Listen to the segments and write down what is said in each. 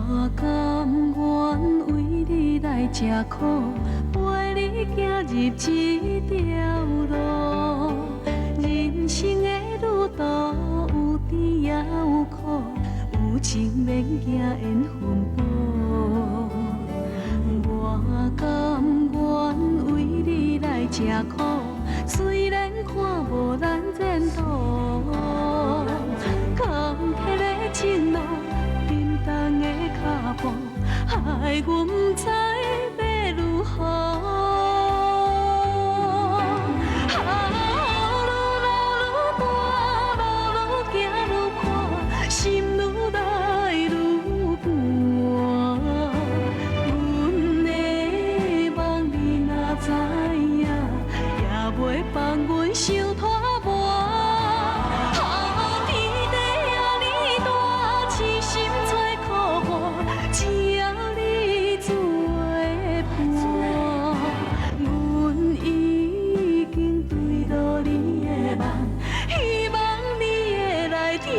我甘愿为你来吃苦，陪你行入这条路。人生的路途有甜也有苦，有情免惊缘分薄。我甘愿为你来吃苦，虽然看无咱前途。坎坷的情路，沉重的脚步，害阮不知要如何。心愈来愈寒，阮的梦你若知影，也袂放阮受拖磨。天地遐尼大，痴心做苦活，只要你做伴。阮已经对落你的梦，希望你会来听。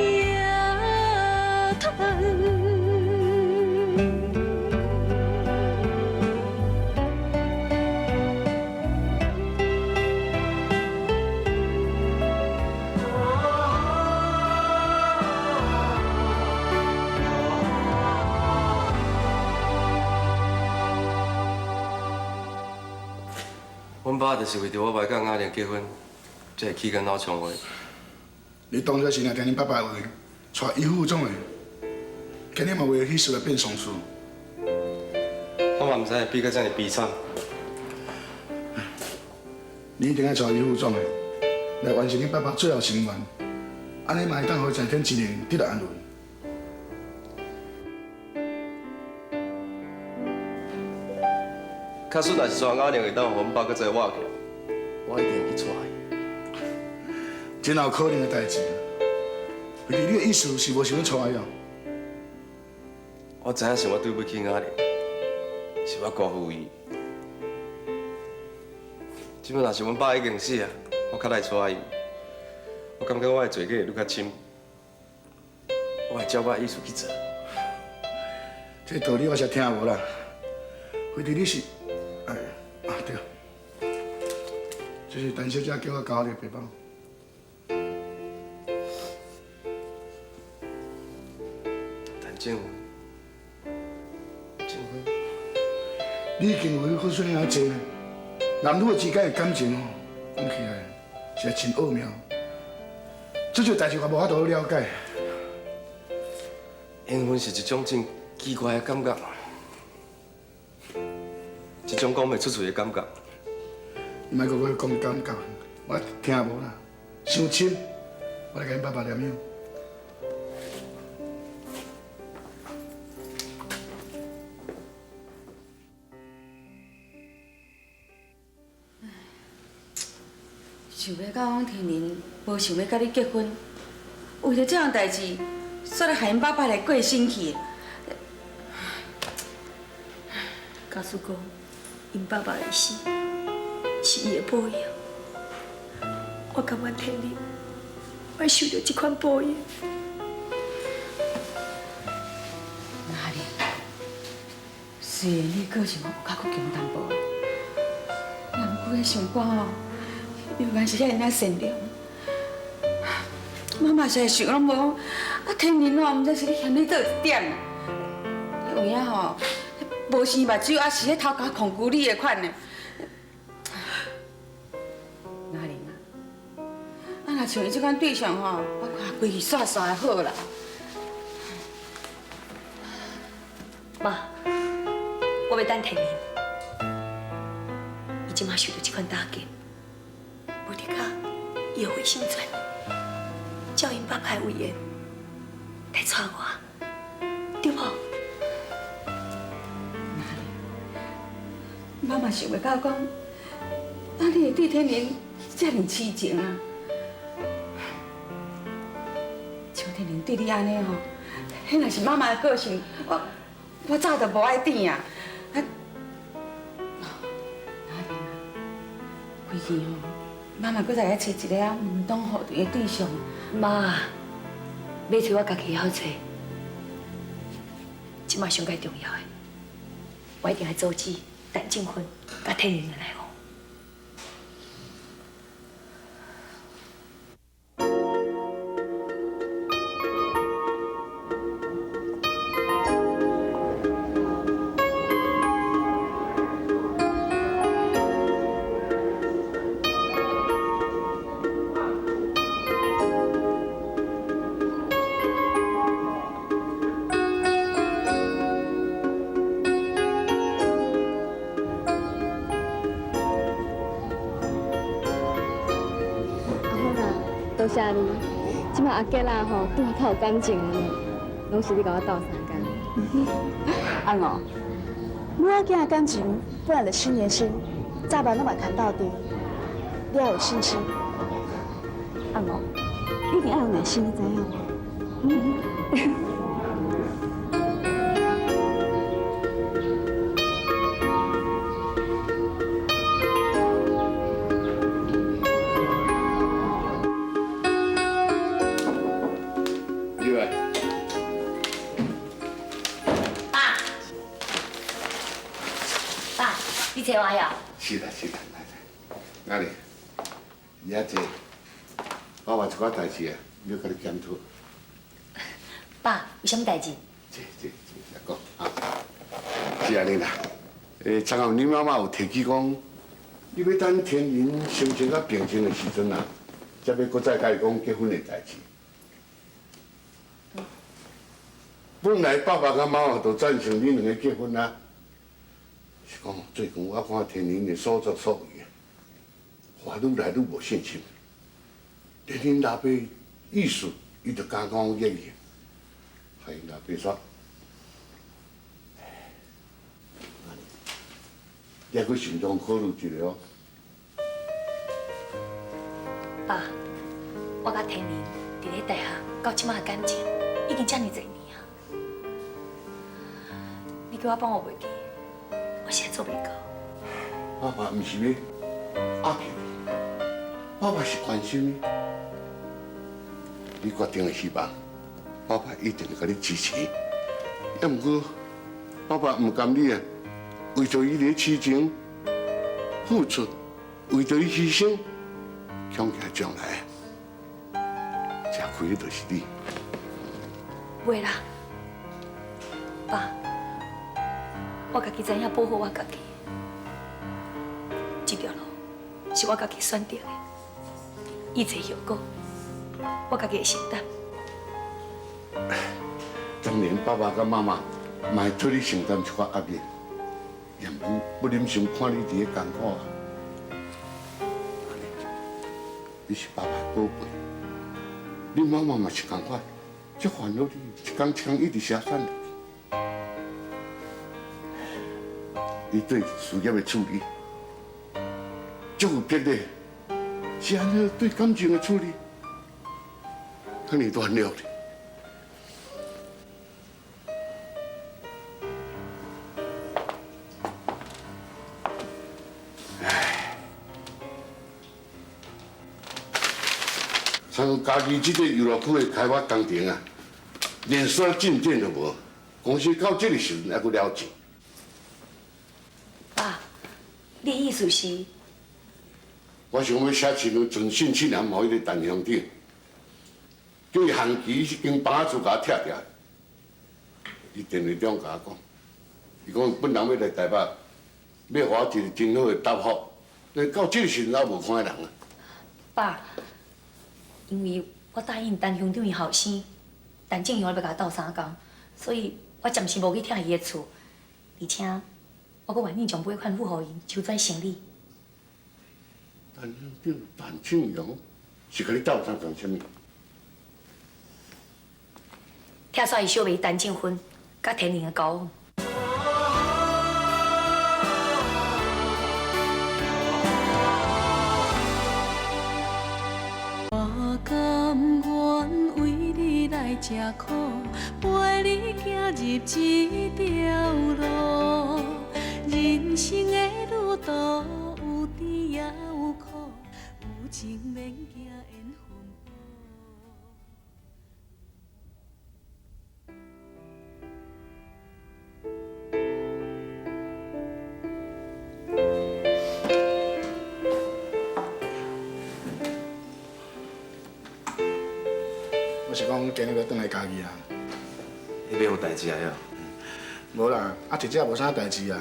阮爸就是为着我袂甲阿玲结婚，才会起干脑创话。你当初是若听恁爸爸话，带姨父种的，今日嘛为了彼事来变丧事。我嘛毋知会比甲遮尔悲惨。你一定要带姨父种的，来完成恁爸爸最后心愿，安尼嘛会当互在天之灵得到安慰。假使若是带阿玲会当互阮爸搁再活起来，我一定会去带伊。真有可能的代志。为你的意思是无想要带伊哦？我知影是我对不起阿玲，是我辜负伊。即摆若是阮爸已经死啊，我较来带伊，我感觉我的罪过会愈较深。我会照我的意思去做。这道理我是听无啦。为着你是，对，这是陈小姐叫我交你的背包。陈静文，静文，你已经为好算遐济呢。男女之间的感情哦，讲起来是真奥妙。这种代志我无法度了解。缘分是一种真奇怪的感觉。一种讲袂出嘴的感觉。你莫搁我讲感觉，我听无啦，伤深。我来甲恁爸爸念样。想要甲王天林无想要甲你结婚，为了这样代志，煞来害因爸爸来过生气。假使讲，因爸爸的死是伊的报应，我甘愿天你，我受到这款报应。哪里？虽然你个性有较倔强淡薄，但不过想讲哦，永远是遐尔善良。妈妈实在想拢无，天林哦，毋知是咧嫌你倒一点啦。有影吼。无生目睭，也是咧偷家控制你的款呢。哪玲啊，若像伊这款对象吼，我看规矩煞煞的好啦。妈，我要等天林，伊即马受到这款打击，有得甲伊会心转意，照因爸爸的遗言来娶我，对无？妈妈想袂到讲，你会对天林这么痴情啊！像天林对你安尼吼，迄若是妈妈的个性，我早就无爱等啊！哪里啊？规矩吼，妈妈搁再来找一个门当户对的对象。妈，要找我家己晓找，即马上介重要的，我一定要阻止陈静芬甲天灵的来往。多谢你，即摆阿吉啦吼，对我较有感情了呢，拢是你甲我斗相共。阿五，女仔囝的感情本来就10年深，早晚拢嘛牵到底，你要有信心。阿五，一定要有耐心，你知影无？你找我呀？是啦，来，阿丽，你遐坐，我话一寡代志啊，要甲你检讨。爸，有啥物代志？来讲啊，是安尼啦。昨下你妈妈有提起讲，你要等天灵心情较平静的时阵啊，才要搁再甲伊讲结婚的代志。本来爸爸甲妈妈都赞成你两个结婚啊。是讲最近我看天灵的所作所为啊，我愈来愈无信心。连恁老爸意思，伊就敢讲愿意，害因老爸说，你还去慎重考虑一下哦。爸，我甲天灵伫咧大学到即马感情已经遮尔侪年啊，你叫我帮我袂记。我现在做袂到。爸爸毋是要压迫你，爸爸是关心你。你决定的希望，爸爸一定会甲你支持。要毋过，爸爸毋甘你啊，为着伊的痴情付出，为着伊牺牲，恐惊将来吃亏的就是你。袂啦，爸。我家己知影保护我家己，这条路是我家己选择的，一切后果我家己会承担。当然，爸爸跟妈妈嘛会替你承担一寡压力，也不忍心看你伫咧艰苦啊。你是爸爸的宝贝，你妈妈嘛是同款，这烦恼你一天一天一直写散落。你对事业的处理，足有魄力，是安尼对感情的处理，很你断了的。唉，像家己这个游乐区的开发工程啊，连啥进展都无，公司到这个时阵还阁了钱。爸，你意思是？我想要写亲存信去年某迄个陈乡长，叫伊限期已经帮仔厝甲我拆掉。伊电话中甲我讲，伊讲本人要来台北，要互我一个真好的答复。但到这个时阵还无看人啊。爸，因为我答应陈乡长伊后生，陈正阳要甲我斗相共，所以我暂时无去拆伊的厝，而且。我阁愿意将尾款付予因，收转成立。陈乡长、陈庆阳是甲你斗相共什么？拆煞伊小妹陈静芬，甲天灵的交往。我甘愿为你来吃苦，陪你行入这条路。人生的路途有甜也有苦，有情免惊缘分薄。是讲今日要转来家己啊。迄边有代志啊呀？无啦，啊，真正无啥代志啊。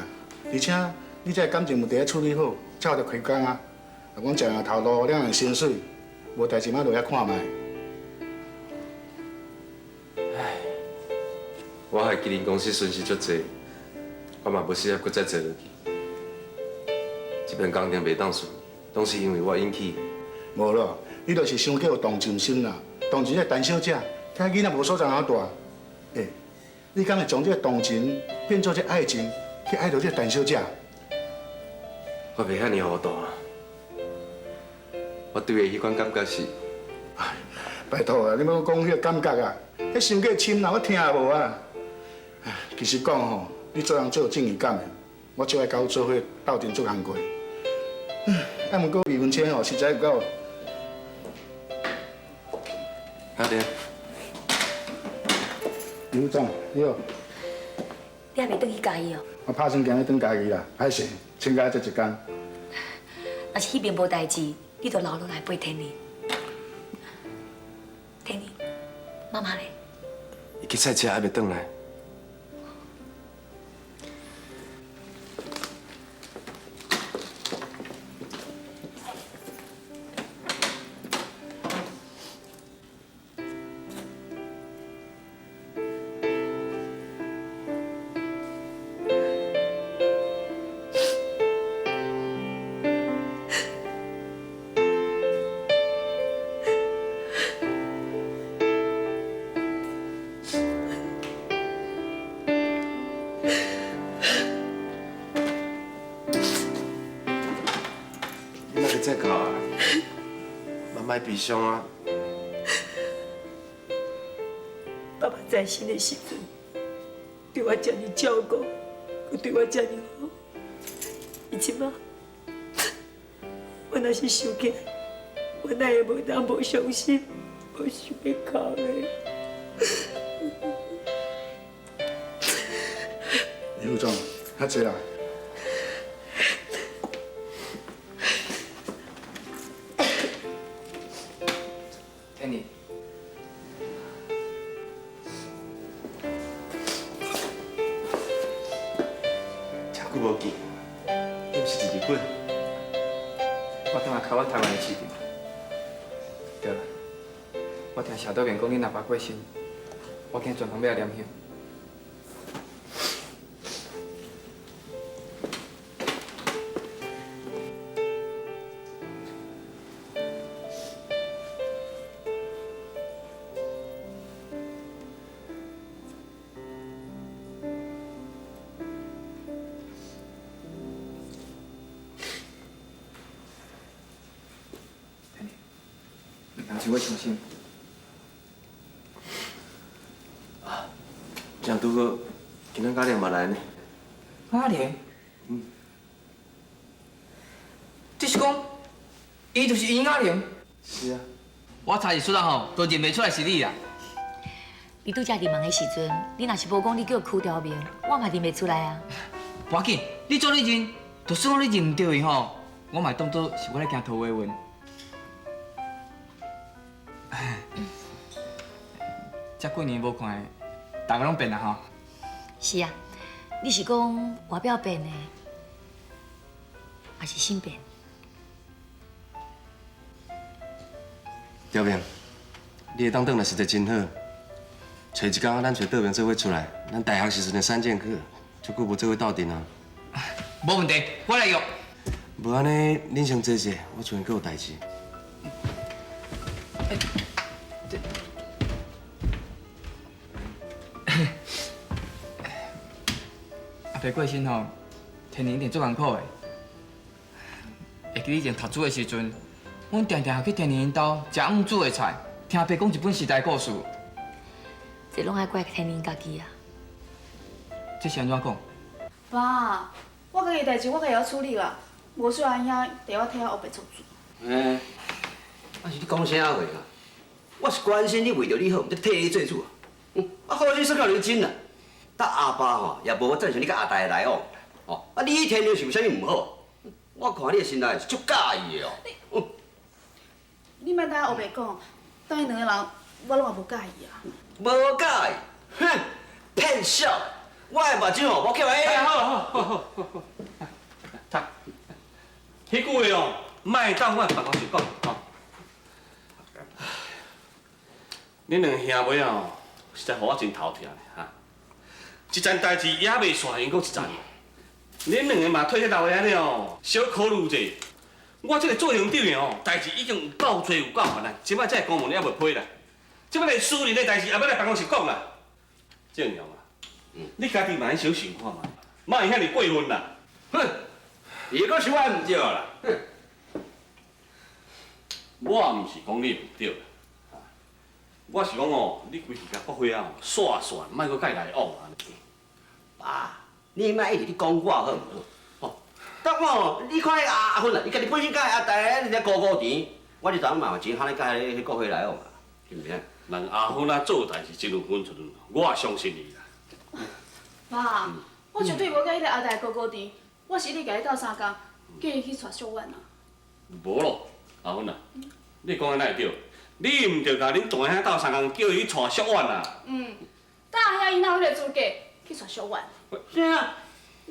而且你这感情问题处理好，才有得开工啊。若讲食两头路，两样薪水，无代志嘛落遐看卖。我害吉林公司损失足济，我嘛无适合搁再做落去。这份工程袂当顺，拢是因为我引起。无咯，你就是伤过有同情心啦。同情这陈小姐，睇囡仔无所在哪大。你敢会将这同情变做这爱情，去爱到这陈小姐？我袂遐尼糊涂啊！我对伊迄款感觉是，拜托啊，你要讲迄个感觉啊，迄伤过深啦，我听无啊。其实讲吼，你做人最有正义感的，我最爱甲你做伙斗阵做工过。啊，毋过李文谦吼实在有够。阿爹，李副总，你好。你还袂转去家己哦？我拍算今日转家己啦，歹势，请假这一天。若是迄边无代志，你就留落来陪天尼。天尼，妈妈咧？伊去赛车还袂转来。再哭啊！莫悲伤啊！爸爸在世的时阵，对我这么照顾，又对我这么好，而即马，我若是想起来，我哪会无当无伤心，无想要哭的。李副总，较济啦。天尼，真久无见，你毋是伫日本？我等下考我台湾的市场。对了，我听社导面讲恁阿爸过身，我今专程要来念香。人像我伤心。正拄好，今仔嘉玲嘛来呢。嘉玲？即是讲，伊就是尹嘉玲。是啊。我查一出啊吼，都认袂出来是你啦。你拄则入门的时阵，你若是无讲你叫邱条明，我嘛认袂出来啊。无要紧，你做你认，就算讲你认唔到伊吼，我嘛当作是我咧行桃花运。这几年无看的，大家拢变啦吼。是啊，你是讲外表变的，还是心变？条明，你会当转来实在真好。找一天，咱找道明做伙出来，咱大学时阵的3剑客，足久无做伙斗阵啊。无问题，我来约。无安尼，恁先坐者，我厝边阁有代志。阿伯过身吼，天年一定做艰苦的。会记以前读书的时阵，阮常常去天年因兜食阮煮的菜，听阿伯讲日本时代故事。这拢爱怪天宁家己啊！这是安怎讲？爸，我家己代志我家己要处理啦，无需要安遐地我替我后白做主。啊是你讲啥话啊？我是关心你为着你好，毋才替你做主啊。啊，好心说到认真啦。但阿爸吼也无赞成你甲阿大的来往，哦，啊你天天是有啥物唔好？我看你的心内是足介意的哦。你莫等下后白讲，等伊两个人我拢也无介意啊。无介意，哼，骗笑！我的目睭哦，无叫伊。好，读，迄句话哦，莫当我办公室讲吼。恁两兄妹哦，实在互我真头疼哈。一件代志也未煞因，搁一件。恁两个嘛退迄老爷了哦，小考虑者。我这个做乡长的哦，代志已经有够多有够烦啊，即摆这个公文还未批啦。即摆个私人的代志也要来办公室讲啦。正阳啊，你家己嘛爱小想看嘛，莫会遐尼过分啦。哼，伊阁是我唔对啦。哼，我毋是讲你唔对啦，我是讲哦，你规气甲国会啊煞煞，莫阁甲伊来往安尼。爸，你莫一直咧讲我好唔好？哦，等我哦，你看迄阿芬啊，伊家己本身甲阿大个咧高高甜，我就当嘛有钱，喊你甲迄国会来往啦，是毋是？人阿芬啊做代志真有分寸，我也相信伊啦。爸，我绝对无甲迄个阿大高高低，我是咧甲伊斗相共，叫伊去娶小婉啊。无咯，阿芬啊，你讲安那会对？你毋着甲恁大兄斗相共，叫伊去娶小婉啊？大兄伊哪有迄个资格去娶小婉？啥？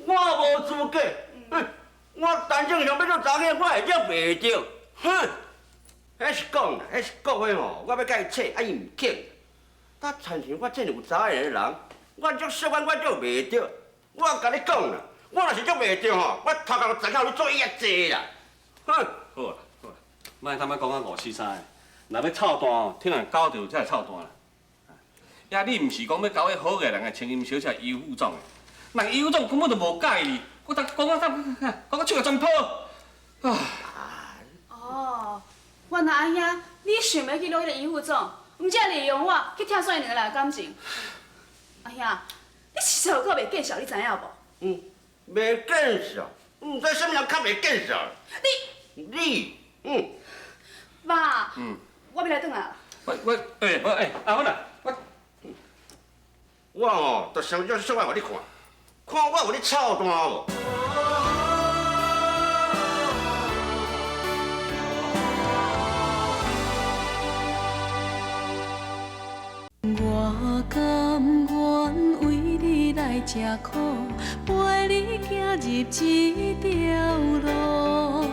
我无资格。我陈正祥要做查囝，我会了袂着。哼！迄是讲啦，迄是国会吼，我要甲伊扯，啊伊唔肯。但陈像我这样有查个人，我做小官我做袂着。我甲你讲啦，我若是做袂着吼，我头壳陈孝你做伊遐济啦。哼！好啦，莫他妈讲啊五四三的，若要操蛋哦，听人搞着才会操蛋啦。呀，你毋是讲要搞迄好个人个青音小姐于副总的，人于副总根本就无介意你，我讲到手也全破。啊！哦，原来阿兄，你想要去攞迄个于副总，毋则利用我去拆散伊两个人的感情。阿兄，你是有够袂见笑，你知影无？袂见笑，毋知什么人较袂见笑。你，爸，我要来转来。阿芬啊，我哦，就想叫小可互你看，看我有咧操蛋无？我甘愿为你来吃苦，陪你行入这条路。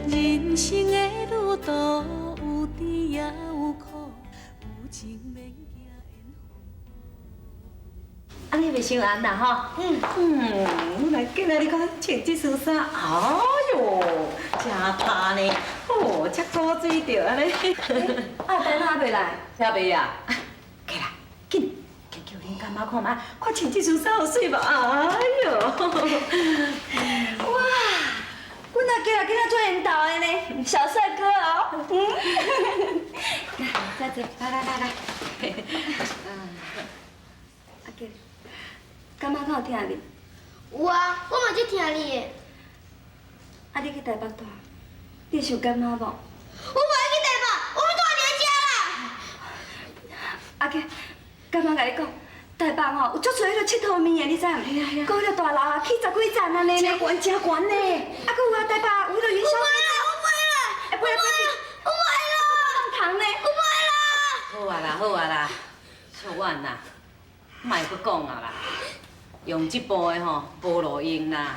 人生的路途有甜也有苦，有情免惊缘安尼袂伤安啦吼。我来见仔日看穿这身衫，哎哟，真拍呢，哦，遮古水着安尼。阿大哪袂来？啥袂啊？起来，紧叫恁干妈看卖，看穿这身衫有水无？哎哟，哇！阮阿家今仔做缘投的呢，小帅哥哦。再坐，来。阿家，干妈敢有听你？有啊，我嘛在听你的。啊，你去台北住，你想干妈无？我无爱去台北，我要住你家啦。阿家，干妈甲你讲，台北吼有足多迄个佚佗面的，你知影？嘿啊。搁迄个大楼啊，起十几层安尼呢。真悬呢。啊，搁有啊，台北有迄个元宵。我不会啦，我不会啦，糖呢？我不会啦。好啊啦，小婉啦，莫阁讲啊啦，用这部的吼无路用啦。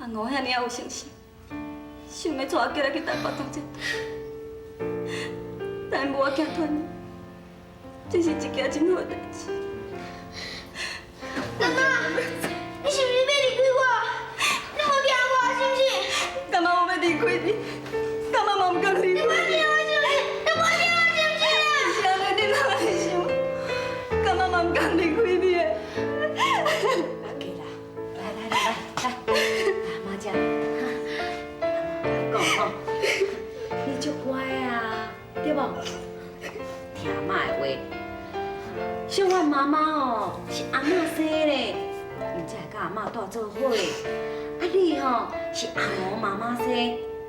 阿五遐尔有信心，想要带我叫去台北读册，但无我惊团，这是一件真好的代志。妈妈，你是不是要离开我？你无听我是不是？干嘛我要离开你？干嘛嘛唔敢离开你？你无听我是不是？你无听我是不是？是安尼，你哪会想？干嘛嘛唔敢离开你的？给啦，来，妈讲，讲吼，你足乖啊，对无？听妈的话。像阮妈妈哦，是阿嬷生的，毋才会甲阿嬷住做伙。啊，你吼是阿五妈妈生，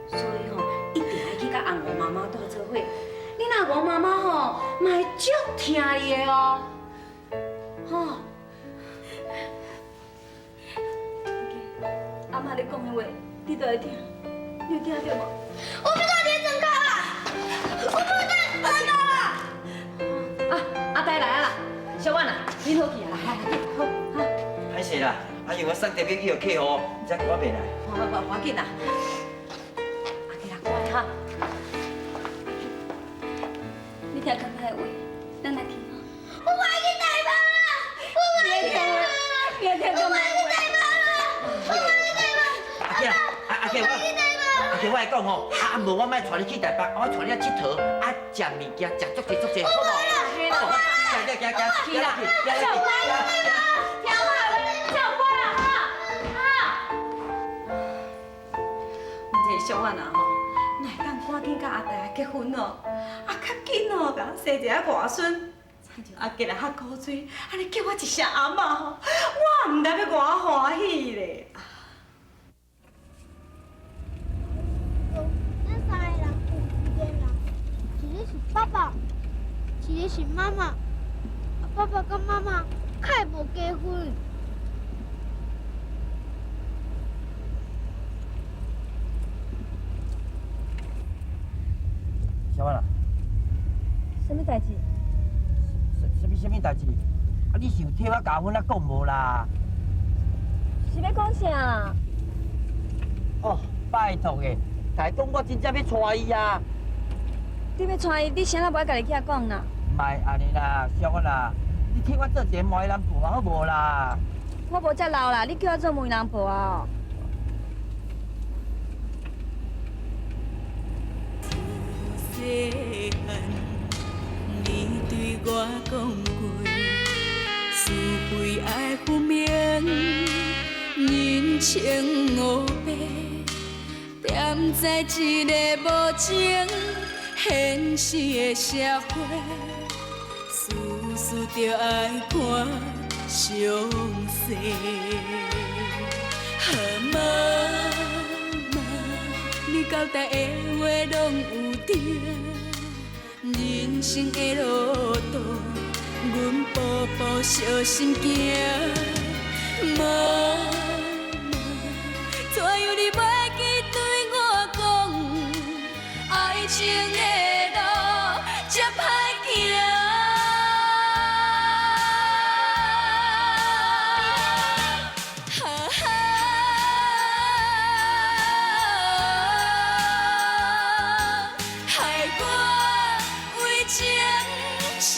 所以吼一定爱去甲阿五妈妈住做伙。你阿五妈妈吼，嘛会足听你的哦，吼。阿嬷咧讲的话，你都会听，你有听到无？我不要连整卡啦，我不要再回来啦。你好去啊，来来好，哈。歹势啦，因为我送特别去给客户，才赶袂来。无要紧啦，阿吉啦，乖哈。你听刚才的话，咱来听哦。我不爱去台北了，我不爱去台北了，别听刚才的话。阿姐，阿姐，我会讲吼，无我莫带你去台北，我带你去佚佗，食物件，食足济足济，好无？好，行，去啦，跳乖啦，哈。阮这小婉啊吼，哪会当赶紧甲阿大结婚哦？较紧哦，甲我生一个外孙。亲像阿吉来较古锥，安尼叫我一声阿嬷吼，我唔知要偌欢喜咧。这三个人有一个人，一个是爸爸，一个是妈妈。爸爸跟妈妈较无结婚。小婉啊，什么代志？什么代志？你是有替我教阮讲无啦？是要讲啥？哦，拜托诶，家讲我真正要娶伊啊！你要娶伊，你啥人不爱家己去讲啦？唔系安尼啦，小婉啊，你替我做一个媒人婆好无啦？我无遮老啦，你叫我做媒人婆啊？细汉，你对我讲过，是非爱分明，人情黑白，踮在一个无情现实的社会，事事着爱看详细。妈妈，你交代的话拢有对，人生的路途，阮步步小心行。妈妈，怎样你袂记对我讲，爱情的路这歹行。害我为情伤